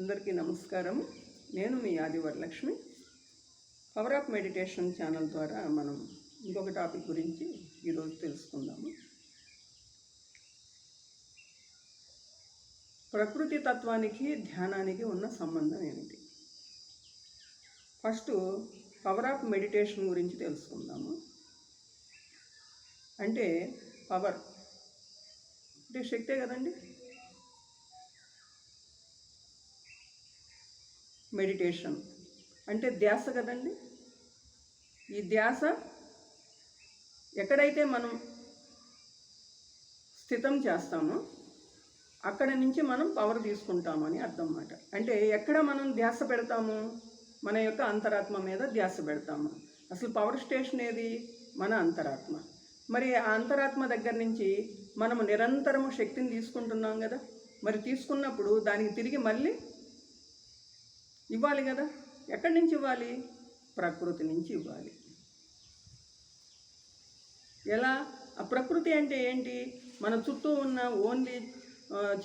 అందరికీ నమస్కారం. నేను మీ ఆదివరలక్ష్మి. పవర్ ఆఫ్ మెడిటేషన్ ఛానల్ ద్వారా మనం ఇంకొక టాపిక్ గురించి ఈరోజు తెలుసుకుందాము. ప్రకృతి తత్వానికి ధ్యానానికి ఉన్న సంబంధం ఏమిటి? ఫస్ట్ పవర్ ఆఫ్ మెడిటేషన్ గురించి తెలుసుకుందాము. అంటే పవర్ అంటే శక్తే కదండి. మెడిటేషన్ అంటే ధ్యాస కదండి. ఈ ధ్యాస ఎక్కడైతే మనం స్థితం చేస్తామో అక్కడ నుంచి మనం పవర్ తీసుకుంటాము అని అర్థం అన్నమాట. అంటే ఎక్కడ మనం ధ్యాస పెడతాము? మన యొక్క అంతరాత్మ మీద ధ్యాస పెడతాము. అసలు పవర్ స్టేషన్ ఏది? మన అంతరాత్మ. మరి ఆ అంతరాత్మ దగ్గర నుంచి మనము నిరంతరము శక్తిని తీసుకుంటున్నాం కదా. మరి తీసుకున్నప్పుడు దానికి తిరిగి మళ్ళీ ఇవ్వాలి కదా. ఎక్కడి నుంచి ఇవ్వాలి? ప్రకృతి నుంచి ఇవ్వాలి. ఎలా? ఆ ప్రకృతి అంటే ఏంటి? మన చుట్టూ ఉన్న ఓన్లీ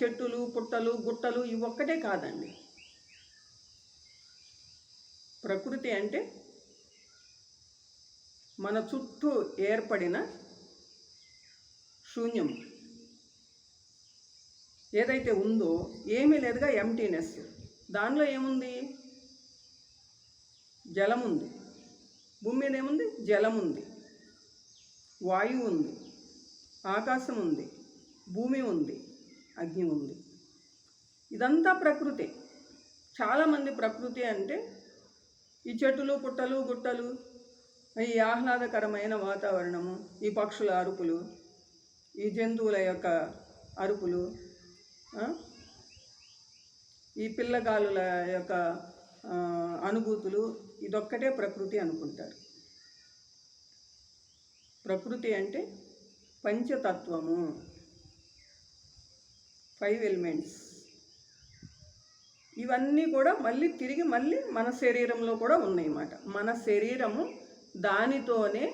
చెట్టులు, పుట్టలు, గుట్టలు ఇవి ఒక్కటే కాదండి. ప్రకృతి అంటే మన చుట్టూ ఏర్పడిన శూన్యం ఏదైతే ఉందో, ఏమీ లేదుగా, ఎంటీనెస్. దానిలో ఏముంది? జలం ఉంది. భూమి మీద ఏముంది? జలం ఉంది, వాయువు ఉంది, ఆకాశం ఉంది, భూమి ఉంది, అగ్ని ఉంది. ఇదంతా ప్రకృతి. చాలామంది ప్రకృతి అంటే ఈ చెట్టులు, పుట్టలు, గుట్టలు, ఈ ఆహ్లాదకరమైన వాతావరణము, ఈ పక్షుల అరుపులు, ఈ జంతువుల యొక్క అరుపులు, ఈ పిల్లగాలుల యొక్క అనుభూతులు, ఇదొక్కటే ప్రకృతి అనుకుంటారు. ప్రకృతి అంటే పంచతత్వము, 5 ఎలిమెంట్స్. ఇవన్నీ కూడా తిరిగి మన శరీరంలో కూడా ఉన్నాయన్నమాట. మన శరీరము దానితోనే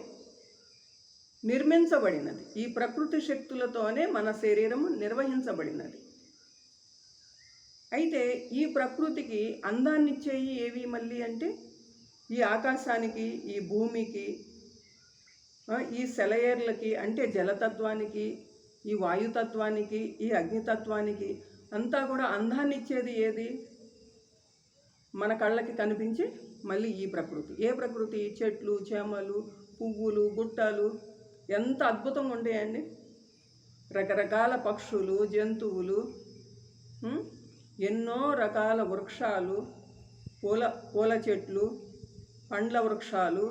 నిర్మించబడినది. ఈ ప్రకృతి శక్తులతోనే మన శరీరము నిర్వహించబడినది. అయితే ఈ ప్రకృతికి అందాన్నిచ్చేవి ఏవి మళ్ళీ అంటే ఈ ఆకాశానికి, ఈ భూమికి, ఈ సెలయేర్లకి అంటే జలతత్వానికి, ఈ వాయుతత్వానికి, ఈ అగ్నితత్వానికి అంతా కూడా అందాన్ని ఇచ్చేది ఏది? మన కళ్ళకి కనిపించే మళ్ళీ ఈ ప్రకృతి. ఏ ప్రకృతి? చెట్లు, చేమలు, పువ్వులు, గుట్టలు ఎంత అద్భుతంగా ఉంటాయండి. రకరకాల పక్షులు, జంతువులు, ఎన్నో రకాల వృక్షాలు, పూల చెట్లు, పండ్ల వృక్షాలు,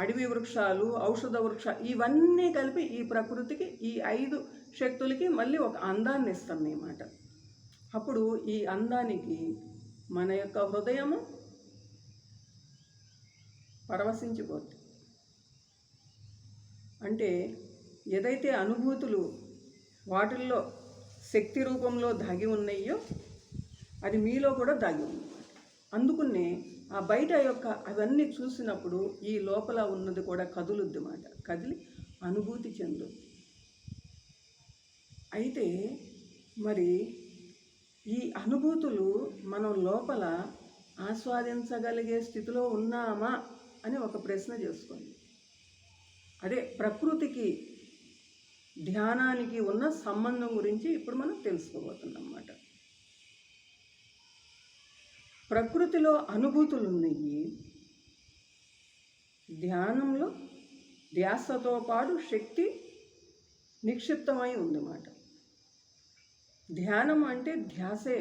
అడవి వృక్షాలు, ఔషధ వృక్షాలు, ఇవన్నీ కలిపి ఈ ప్రకృతికి, ఈ 5 శక్తులకి మళ్ళీ ఒక అందాన్ని ఇస్తుంది అన్నమాట. అప్పుడు ఈ అందానికి మన యొక్క హృదయము పరవశించిపోతుంది. అంటే ఏదైతే అనుభూతులు వాటిల్లో శక్తి రూపంలో దాగి ఉన్నాయో అది మీలో కూడా దాగి ఉంది. అందుకనే ఆ బయట యొక్క అవన్నీ చూసినప్పుడు ఈ లోపల ఉన్నది కూడా కదులుద్ది మాట, కదిలి అనుభూతి చెందు. అయితే మరి ఈ అనుభూతులు మనం లోపల ఆస్వాదించగలిగే స్థితిలో ఉన్నామా అని ఒక ప్రశ్న చేసుకోండి. అదే ప్రకృతికి ధ్యానానికి ఉన్న సంబంధం గురించి ఇప్పుడు మనం తెలుసుకోబోతున్నాం అన్నమాట. ప్రకృతిలో అనుభూతులు ఉన్నాయి. ధ్యానంలో ధ్యాసతో పాటు శక్తి నిక్షిప్తమై ఉందన్నమాట. ధ్యానం అంటే ధ్యాసే.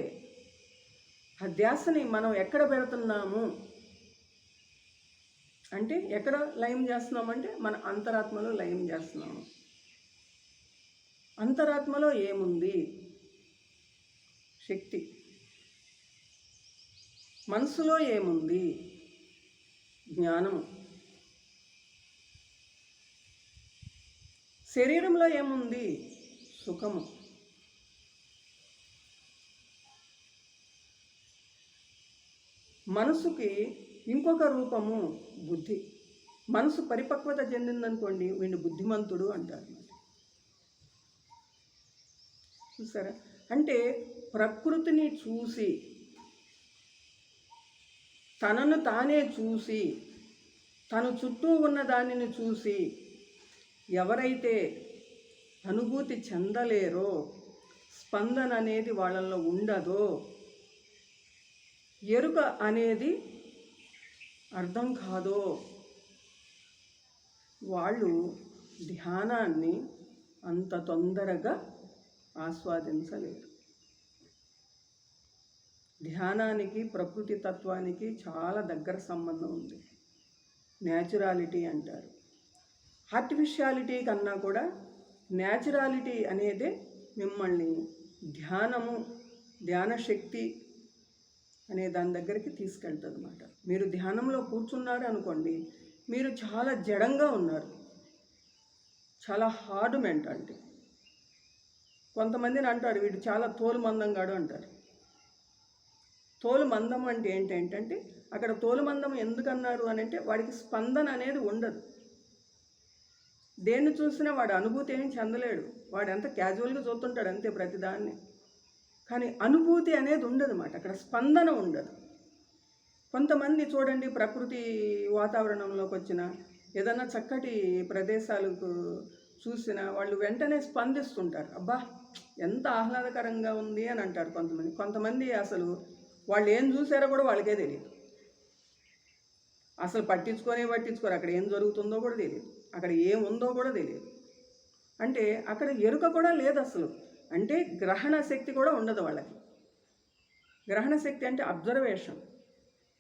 ఆ ధ్యాసని మనం ఎక్కడ పెడుతున్నాము అంటే ఎక్కడ లయం చేస్తున్నామంటే మన అంతరాత్మలో లయం చేస్తున్నాము. అంతరాత్మలో ఏముంది? శక్తి. మనసులో ఏముంది? జ్ఞానము. శరీరంలో ఏముంది? సుఖము. మనసుకి ఇంకొక రూపము బుద్ధి. మనసు పరిపక్వత చెందిందనుకోండి, వీడిని బుద్ధిమంతుడు అంటారు. చూసారా? అంటే ప్రకృతిని చూసి తనను తానే చూసి, తను చుట్టూ ఉన్న దానిని చూసి ఎవరైతే అనుభూతి చెందలేరో, స్పందన అనేది వాళ్ళల్లో ఉండదో, ఎరుక అనేది అర్థం కాదో, వాళ్ళు ధ్యానాన్ని అంత తొందరగా ఆస్వాదించలేరు. ధ్యానానికి ప్రకృతి తత్వానికి చాలా దగ్గర సంబంధం ఉంది. న్యాచురాలిటీ అంటారు. ఆర్టిఫిషియాలిటీ కన్నా కూడా న్యాచురాలిటీ అనేదే మిమ్మల్ని ధ్యాన శక్తి అనే దాని దగ్గరికి తీసుకెళ్తుంది అన్నమాట. మీరు ధ్యానంలో కూర్చున్నారు అనుకోండి, మీరు చాలా జడంగా ఉన్నారు, చాలా హార్డ్ మెంటాలిటీ. కొంతమందిని అంటారు వీడు చాలా తోలు మందంగాడు అంటారు. తోలు మందం అంటే ఏంటంటే, అక్కడ తోలు మందం ఎందుకన్నారు అని అంటే వాడికి స్పందన అనేది ఉండదు. దేన్ని చూసినా వాడు అనుభూతి ఏమీ చెందలేడు. వాడు ఎంత క్యాజువల్గా చూస్తుంటాడు అంతే ప్రతిదాన్ని. కానీ అనుభూతి అనేది ఉండదు అన్నమాట, అక్కడ స్పందన ఉండదు. కొంతమంది చూడండి, ప్రకృతి వాతావరణంలోకి వచ్చిన ఏదన్నా చక్కటి ప్రదేశాలకు చూసినా వాళ్ళు వెంటనే స్పందిస్తుంటారు. అబ్బా ఎంత ఆహ్లాదకరంగా ఉంది అని అంటారు కొంతమంది అసలు వాళ్ళు ఏం చూసారో కూడా వాళ్ళకే తెలియదు. అసలు పట్టించుకోరు, అక్కడ ఏం జరుగుతుందో కూడా తెలియదు, అక్కడ ఏముందో కూడా తెలియదు. అంటే అక్కడ ఎరుక కూడా లేదు అసలు. అంటే గ్రహణ శక్తి కూడా ఉండదు వాళ్ళకి. గ్రహణ శక్తి అంటే అబ్జర్వేషన్.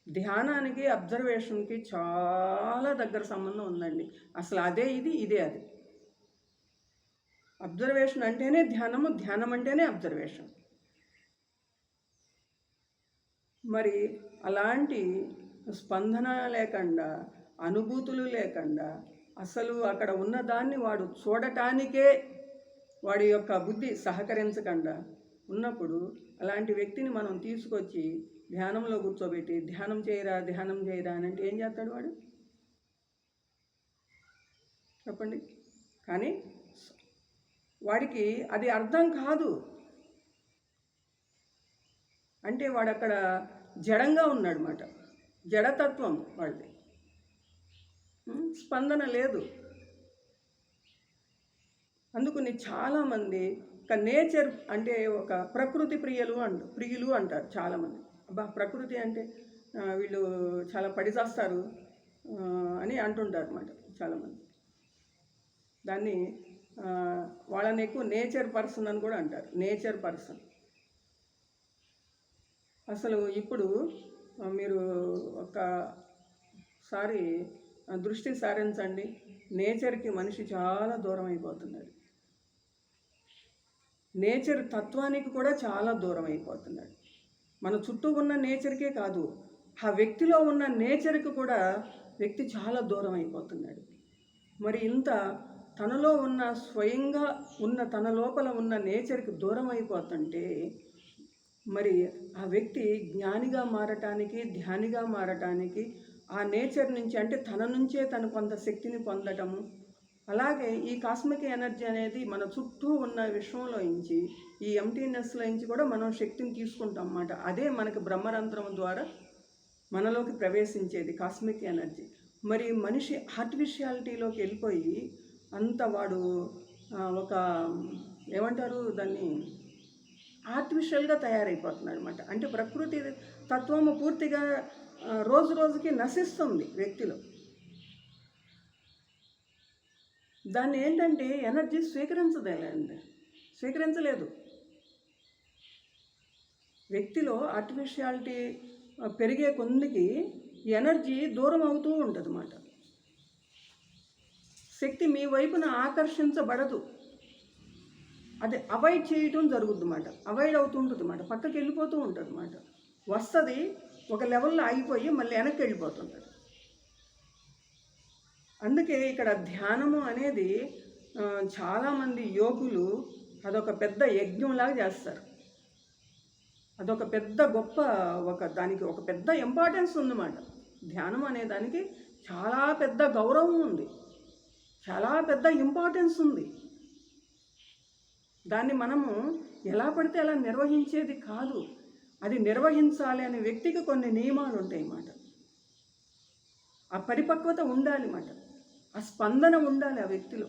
ధ్యానానికి అబ్జర్వేషన్కి చాలా దగ్గర సంబంధం ఉందండి. అసలు అదే ఇది, ఇదే అది. అబ్జర్వేషన్ అంటేనే ధ్యానము, ధ్యానం అంటేనే అబ్జర్వేషన్. మరి అలాంటి స్పందన లేకుండా, అనుభూతులు లేకుండా, అసలు అక్కడ ఉన్నదాన్ని వాడు చూడటానికే వాడి యొక్క బుద్ధి సహకరించకుండా ఉన్నప్పుడు అలాంటి వ్యక్తిని మనం తీసుకొచ్చి ధ్యానంలో కూర్చోబెట్టి ధ్యానం చేయరా అని అంటే ఏం చేస్తాడు వాడు? చెప్పండి. కానీ వాడికి అది అర్థం కాదు. అంటే వాడు అక్కడ జడంగా ఉన్నాడు అన్నమాట. జడతత్వం వాడిది. స్పందన లేదు. అందుకని చాలామంది ఒక నేచర్ అంటే ఒక ప్రకృతి ప్రియులు అంటారు చాలామంది. అబ్బా ప్రకృతి అంటే వీళ్ళు చాలా పడిచేస్తారు అని అంటుంటారు అన్నమాట చాలామంది. దాన్ని వాళ్ళని ఎక్కువ నేచర్ పర్సన్ అని కూడా అంటారు. Nature person. అసలు ఇప్పుడు మీరు ఒకసారి దృష్టి సారించండి, నేచర్కి మనిషి చాలా దూరం అయిపోతున్నాడు. నేచర్ తత్వానికి కూడా చాలా దూరం అయిపోతున్నాడు. మన చుట్టూ ఉన్న నేచర్కే కాదు, ఆ వ్యక్తిలో ఉన్న నేచర్కి కూడా వ్యక్తి చాలా దూరం అయిపోతున్నాడు. మరి ఇంత తనలో ఉన్న స్వయంగా ఉన్న తన లోపల ఉన్న నేచర్కి దూరం అయిపోతుంటే మరి ఆ వ్యక్తి జ్ఞానిగా మారటానికి, ధ్యానిగా మారటానికి ఆ నేచర్ నుంచి అంటే తన నుంచే తను కొంత శక్తిని పొందటము. అలాగే ఈ కాస్మిక్ ఎనర్జీ అనేది మన చుట్టూ ఉన్న విశ్వంలో నుంచి, ఈ ఎంటీనెస్లో నుంచి కూడా మనం శక్తిని తీసుకుంటాం అన్నమాట. అదే మనకి బ్రహ్మరంధ్రం ద్వారా మనలోకి ప్రవేశించేది కాస్మిక్ ఎనర్జీ. మరి మనిషి ఆర్టిఫిషియాలిటీలోకి వెళ్ళిపోయి అంత వాడు ఒక ఏమంటారు దాన్ని, ఆర్టిఫిషియల్గా తయారైపోతున్నాడు అనమాట. అంటే ప్రకృతి తత్వము పూర్తిగా రోజు రోజుకి నశిస్తుంది వ్యక్తిలో. దాన్ని ఏంటంటే ఎనర్జీ స్వీకరించలేదు. వ్యక్తిలో ఆర్టిఫిషియాలిటీ పెరిగే కొందికి ఎనర్జీ దూరం అవుతూ ఉంటుంది అన్నమాట. శక్తి మీ వైపున ఆకర్షించబడదు, అది అవాయిడ్ చేయటం జరుగుద్ది అన్నమాట. అవాయిడ్ అవుతుంటుంది అన్నమాట, పక్కకి వెళ్ళిపోతూ ఉంటుంది అన్నమాట. వస్తుంది ఒక లెవెల్లో ఆగిపోయి మళ్ళీ వెనక్కి వెళ్ళిపోతుంటుంది. అందుకే ఇక్కడ ధ్యానము అనేది చాలామంది యోగులు అదొక పెద్ద యజ్ఞంలాగా చేస్తారు. అదొక పెద్ద గొప్ప దానికి ఒక పెద్ద ఇంపార్టెన్స్ ఉందన్నమాట. ధ్యానం అనే దానికి చాలా పెద్ద గౌరవం ఉంది, చాలా పెద్ద ఇంపార్టెన్స్ ఉంది. దాన్ని మనము ఎలా పడితే అలా నిర్వహించేది కాదు. అది నిర్వహించాలి అనే వ్యక్తికి కొన్ని నియమాలు ఉంటాయి అన్నమాట. ఆ పరిపక్వత ఉండాలి మాట, ఆ స్పందన ఉండాలి ఆ వ్యక్తిలో.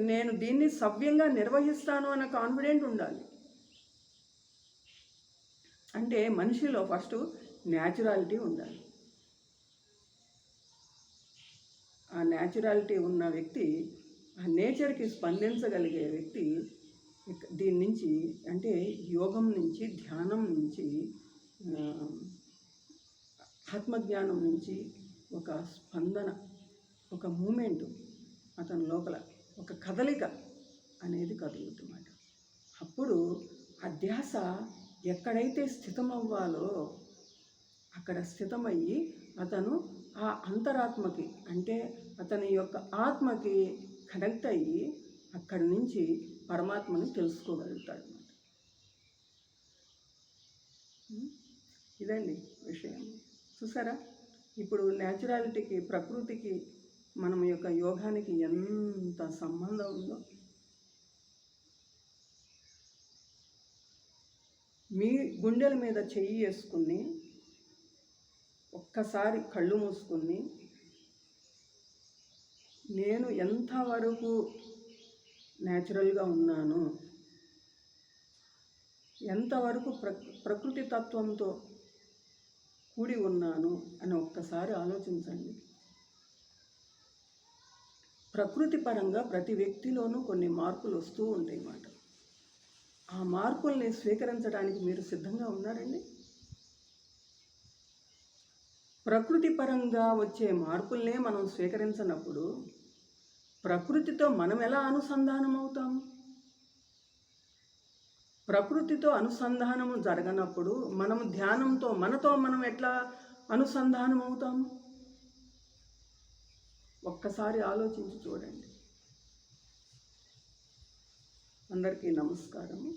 నేను దీన్ని సవ్యంగా నిర్వహిస్తాను అన్న కాన్ఫిడెంట్ ఉండాలి. అంటే మనిషిలో ఫస్ట్ న్యాచురాలిటీ ఉండాలి. ఆ న్యాచురాలిటీ ఉన్న వ్యక్తి, ఆ నేచర్కి స్పందించగలిగే వ్యక్తి దీని నుంచి, అంటే యోగం నుంచి, ధ్యానం నుంచి, ఆత్మజ్ఞానం నుంచి ఒక స్పందన, ఒక మూమెంట్ అతని లోపల, ఒక కదలిక అనేది కదులుతున్నమాట. అప్పుడు ఆ ధ్యాస ఎక్కడైతే స్థితమవ్వాలో అక్కడ స్థితమయ్యి అతను ఆ అంతరాత్మకి, అంటే అతని యొక్క ఆత్మకి కనెక్ట్ అయ్యి అక్కడి నుంచి పరమాత్మని తెలుసుకోగలుగుతాడు. ఇదండి విషయం. చూసారా, ఇప్పుడు న్యాచురాలిటీకి, ప్రకృతికి, మనం యొక్క యోగానికి ఎంత సంబంధం ఉందో. మీ గుండెల మీద చెయ్యి వేసుకుని ఒక్కసారి కళ్ళు మూసుకుని, నేను ఎంతవరకు న్యాచురల్గా ఉన్నాను, ఎంతవరకు ప్రకృతి తత్వంతో కూడి ఉన్నాను అని ఒక్కసారి ఆలోచించండి. ప్రకృతి పరంగా ప్రతి వ్యక్తిలోనూ కొన్ని మార్పులు వస్తూ ఉంటాయి అన్నమాట. ఆ మార్పుల్ని స్వీకరించడానికి మీరు సిద్ధంగా ఉన్నారండి? ప్రకృతి పరంగా వచ్చే మార్పుల్నే మనం స్వీకరించినప్పుడు ప్రకృతితో మనం ఎలా అనుసంధానం అవుతాము? ప్రకృతితో అనుసంధానము జరగనప్పుడు మనము ధ్యానంతో మనతో మనం ఎట్లా అనుసంధానం అవుతాము? ఒక్కసారి ఆలోచించి చూడండి. అందరికీ నమస్కారము.